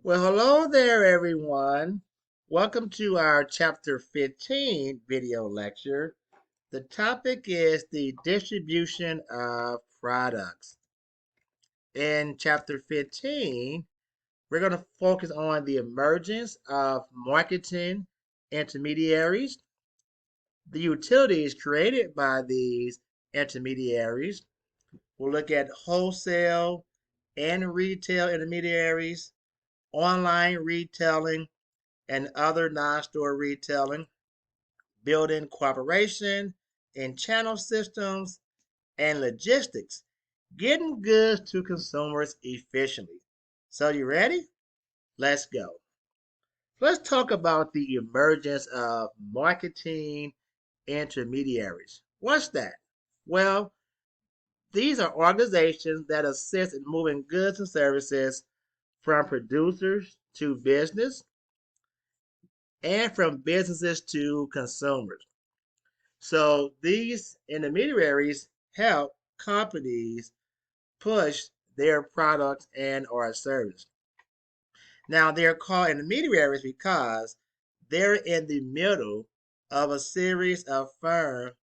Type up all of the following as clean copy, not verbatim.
Well, hello there, everyone. Welcome to our Chapter 15 video lecture. The topic is the distribution of products. In Chapter 15, we're going to focus on the emergence of marketing intermediaries, the utilities created by these intermediaries. We'll look at wholesale and retail intermediaries, online retailing, and other non-store retailing, building cooperation in channel systems and logistics, getting goods to consumers efficiently. So you ready? Let's go. Let's talk about the emergence of marketing intermediaries. What's that? Well, these are organizations that assist in moving goods and services from producers to business and from businesses to consumers. So these intermediaries help companies push their products and or service. Now they're called intermediaries because they're in the middle of a series of firms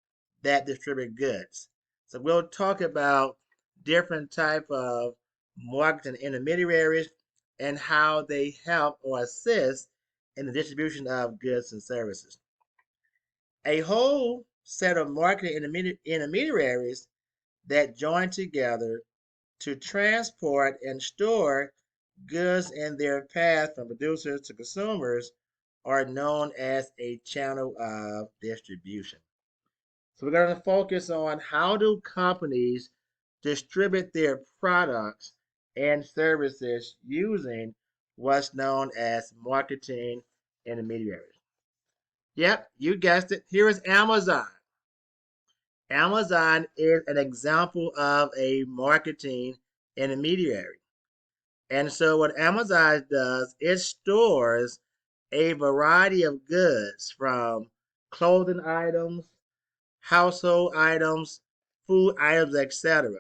that distribute goods. So we'll talk about different type of marketing intermediaries and how they help or assist in the distribution of goods and services. A whole set of marketing intermediaries that join together to transport and store goods in their path from producers to consumers are known as a channel of distribution. So we're going to focus on how do companies distribute their products and services using what's known as marketing intermediaries. Yep, you guessed it. Here is Amazon. Amazon is an example of a marketing intermediary. And so, what Amazon does, it stores a variety of goods from clothing items, household items, food items, etc.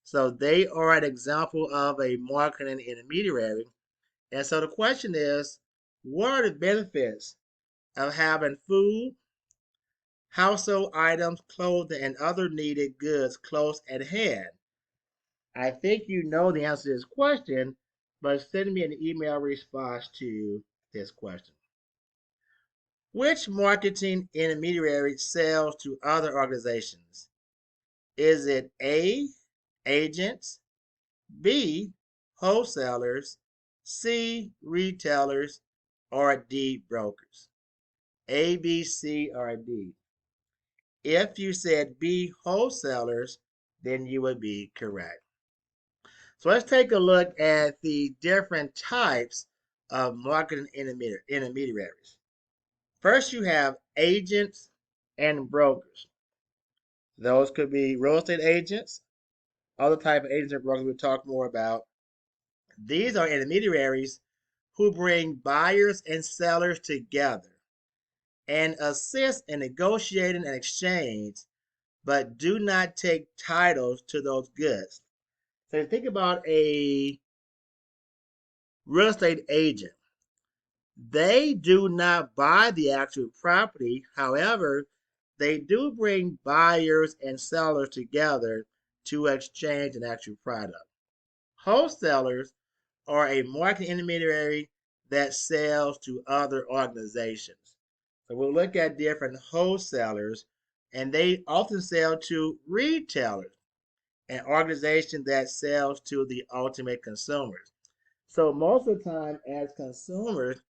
So, they are an example of a marketing intermediary. And so, the question is, what are the benefits of having food, household items, clothing, and other needed goods close at hand? I think you know the answer to this question, but send me an email response to this question. Which marketing intermediary sells to other organizations? Is it A, agents, B, wholesalers, C, retailers, or D, brokers? A, B, C, or D? If you said B, wholesalers, then you would be correct. So let's take a look at the different types of marketing intermediaries. First, you have agents and brokers. Those could be real estate agents, other type of agents and brokers we'll talk more about. These are intermediaries who bring buyers and sellers together and assist in negotiating and exchange, but do not take titles to those goods. So think about a real estate agent. They do not buy the actual property. However, they do bring buyers and sellers together to exchange an actual product. Wholesalers are a marketing intermediary that sells to other organizations. So we'll look at different wholesalers, and they often sell to retailers, an organization that sells to the ultimate consumers. So most of the time, as consumers,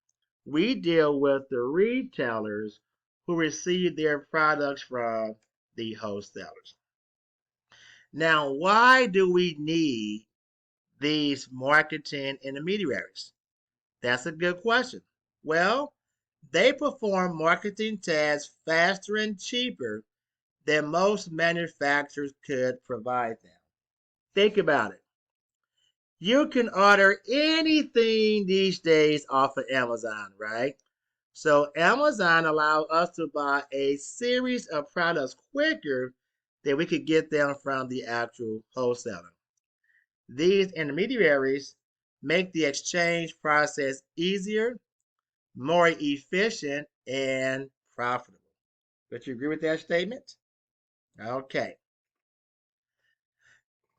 we deal with the retailers who receive their products from the wholesalers. Now, why do we need these marketing intermediaries? That's a good question. Well, they perform marketing tasks faster and cheaper than most manufacturers could provide them. Think about it. You can order anything these days off of Amazon, right? So Amazon allows us to buy a series of products quicker than we could get them from the actual wholesaler. These intermediaries make the exchange process easier, more efficient, and profitable. Would you agree with that statement? Okay.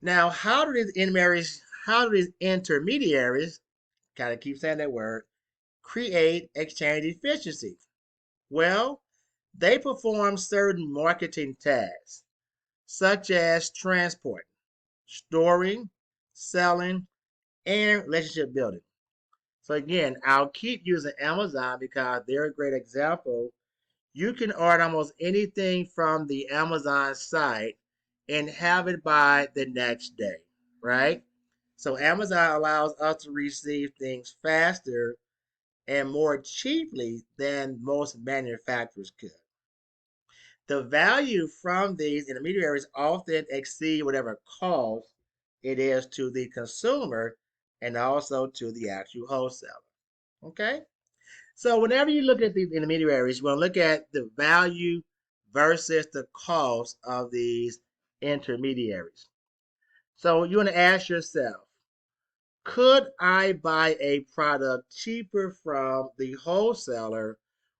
Now, how do these intermediaries, kind of keep saying that word, create exchange efficiency? Well, they perform certain marketing tasks, such as transport, storing, selling, and relationship building. So again, I'll keep using Amazon because they're a great example. You can order almost anything from the Amazon site and have it by the next day, right? So Amazon allows us to receive things faster and more cheaply than most manufacturers could. The value from these intermediaries often exceed whatever cost it is to the consumer and also to the actual wholesaler. Okay? So whenever you look at these intermediaries, you want to look at the value versus the cost of these intermediaries. So you want to ask yourself, could I buy a product cheaper from the wholesaler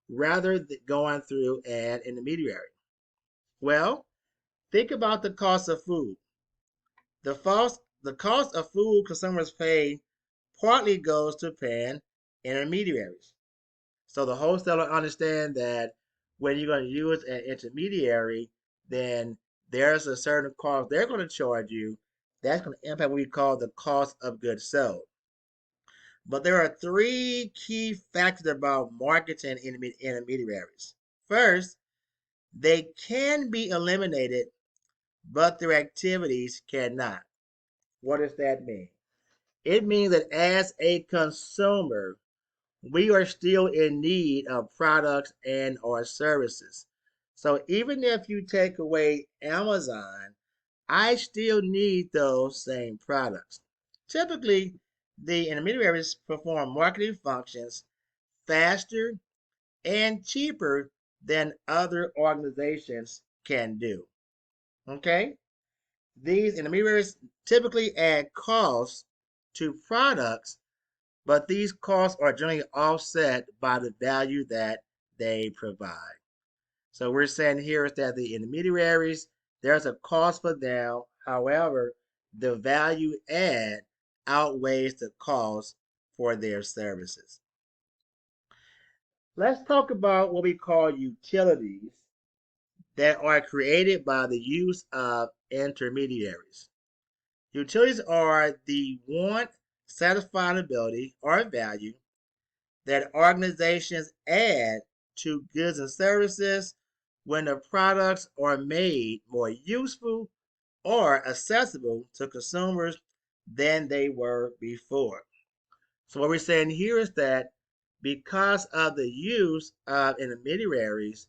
rather than going through an intermediary? Well, think about the cost of food. The cost of food consumers pay partly goes to paying intermediaries. So the wholesaler understand that when you're going to use an intermediary, then there's a certain cost they're going to charge you. That's going to impact what we call the cost of goods sold. But there are three key factors about marketing intermediaries. First, they can be eliminated, but their activities cannot. What does that mean? It means that as a consumer, we are still in need of products and or services. So even if you take away Amazon, I still need those same products. Typically, the intermediaries perform marketing functions faster and cheaper than other organizations can do. Okay? These intermediaries typically add costs to products, but these costs are generally offset by the value that they provide. So we're saying here is that the intermediaries, there's a cost for them. However, the value add outweighs the cost for their services. Let's talk about what we call utilities that are created by the use of intermediaries. Utilities are the want, satisfiability, or value that organizations add to goods and services when the products are made more useful or accessible to consumers than they were before. So, what we're saying here is that because of the use of intermediaries,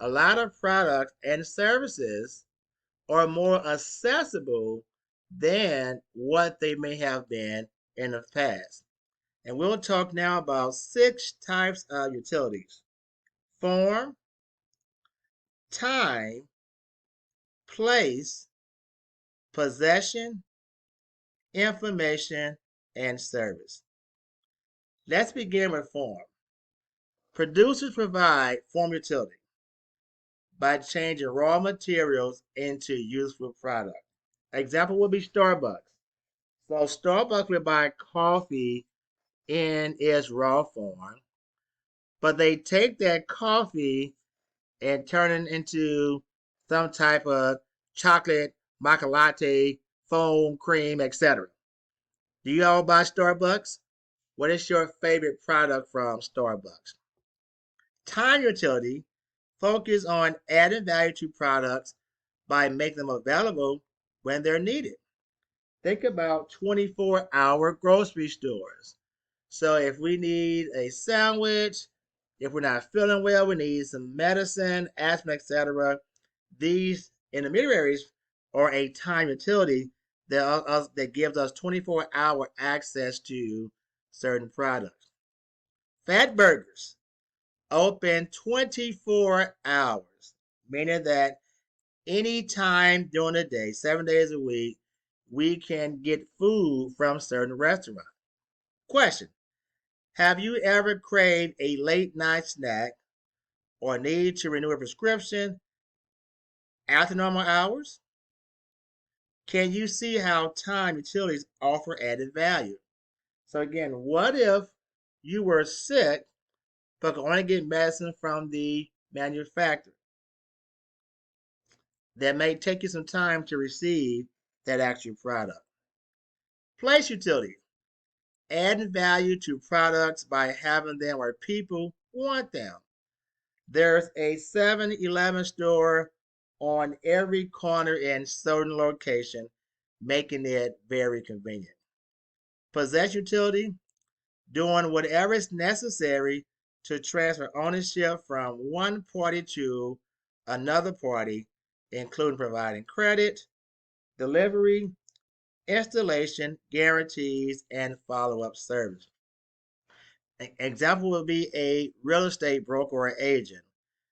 a lot of products and services are more accessible than what they may have been in the past. And we'll talk now about 6 types of utilities: form, time, place, possession, information, and service. Let's begin with form. Producers provide form utility by changing raw materials into useful product. Example would be Starbucks. So Starbucks will buy coffee in its raw form, but they take that coffee and turn it into some type of chocolate, maca latte, foam, cream, etc. Do you all buy Starbucks? What is your favorite product from Starbucks? Time utility focus on adding value to products by making them available when they're needed. Think about 24-hour grocery stores. So if we need a sandwich, if we're not feeling well, we need some medicine, aspirin, etc. These intermediaries are a time utility that gives us 24-hour access to certain products. Fat burgers open 24 hours, meaning that any time during the day, 7 days a week, we can get food from certain restaurants. Question: have you ever craved a late night snack or need to renew a prescription after normal hours? Can you see how time utilities offer added value? So again, what if you were sick but could only get medicine from the manufacturer? That may take you some time to receive that actual product. Place utility: adding value to products by having them where people want them. There's a 7-Eleven store on every corner in certain location, making it very convenient. Possess utility: doing whatever is necessary to transfer ownership from one party to another party, including providing credit, delivery, installation, guarantees, and follow-up service. An example would be a real estate broker or agent.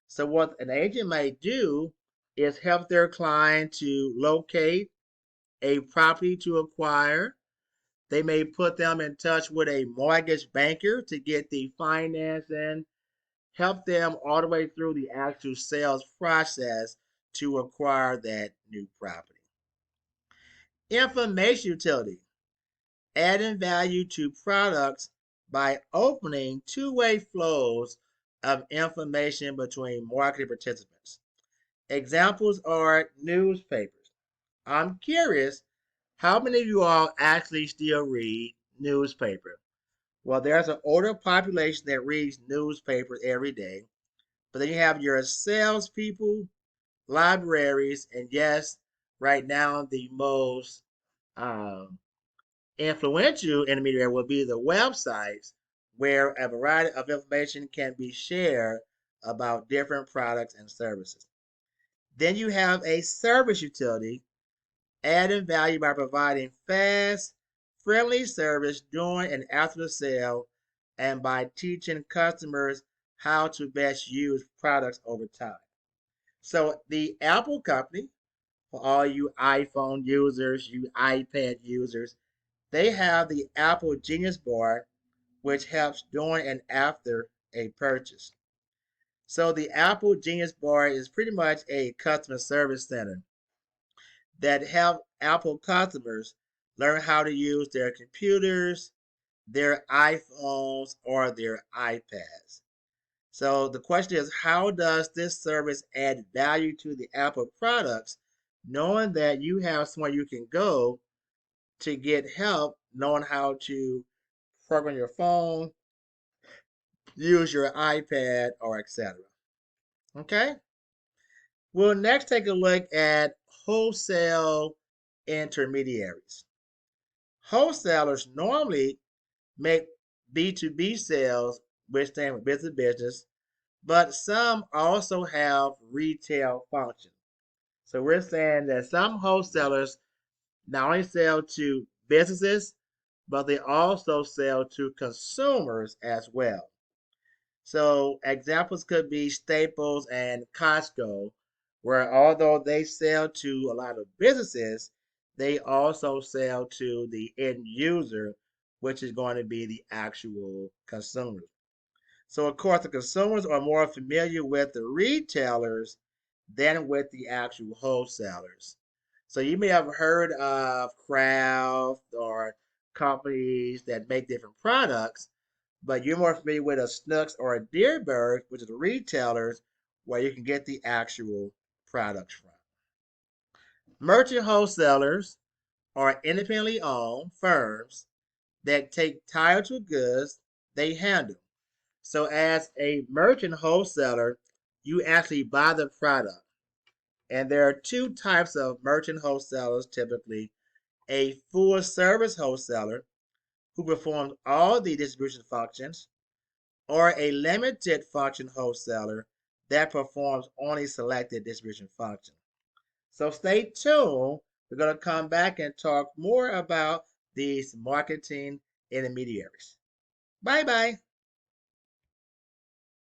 So what an agent may do is help their client to locate a property to acquire. They may put them in touch with a mortgage banker to get the financing, help them all the way through the actual sales process to acquire that new property. Information utility: adding value to products by opening two-way flows of information between market participants. Examples are newspapers. I'm curious, how many of you all actually still read newspaper? Well, there's an older population that reads newspapers every day, but then you have your salespeople, libraries, and yes, right now the most um, influential intermediary will be the websites where a variety of information can be shared about different products and services. Then you have a service utility, adding value by providing fast, friendly service during and after the sale, and by teaching customers how to best use products over time. So the Apple company, for all you iPhone users, you iPad users, they have the Apple Genius Bar, which helps during and after a purchase. So the Apple Genius Bar is pretty much a customer service center that help Apple customers learn how to use their computers, their iPhones, or their iPads. So the question is, how does this service add value to the Apple products, knowing that you have somewhere you can go to get help, knowing how to program your phone, use your iPad, or etc. Okay? We'll next take a look at wholesale intermediaries. Wholesalers normally make B2B sales, which stand for business to business, but some also have retail function. So we're saying that some wholesalers not only sell to businesses, but they also sell to consumers as well. So examples could be Staples and Costco, where although they sell to a lot of businesses, they also sell to the end user, which is going to be the actual consumers. So of course, the consumers are more familiar with the retailers than with the actual wholesalers. So you may have heard of Kraft or companies that make different products, but you're more familiar with a Snooks or a Deerberg, which are the retailers where you can get the actual products from. Merchant wholesalers are independently owned firms that take title to goods they handle. So as a merchant wholesaler, you actually buy the product. And there are two types of merchant wholesalers typically: a full service wholesaler who performs all the distribution functions, or a limited function wholesaler that performs only selected distribution functions. So stay tuned. We're going to come back and talk more about these marketing intermediaries. Bye bye.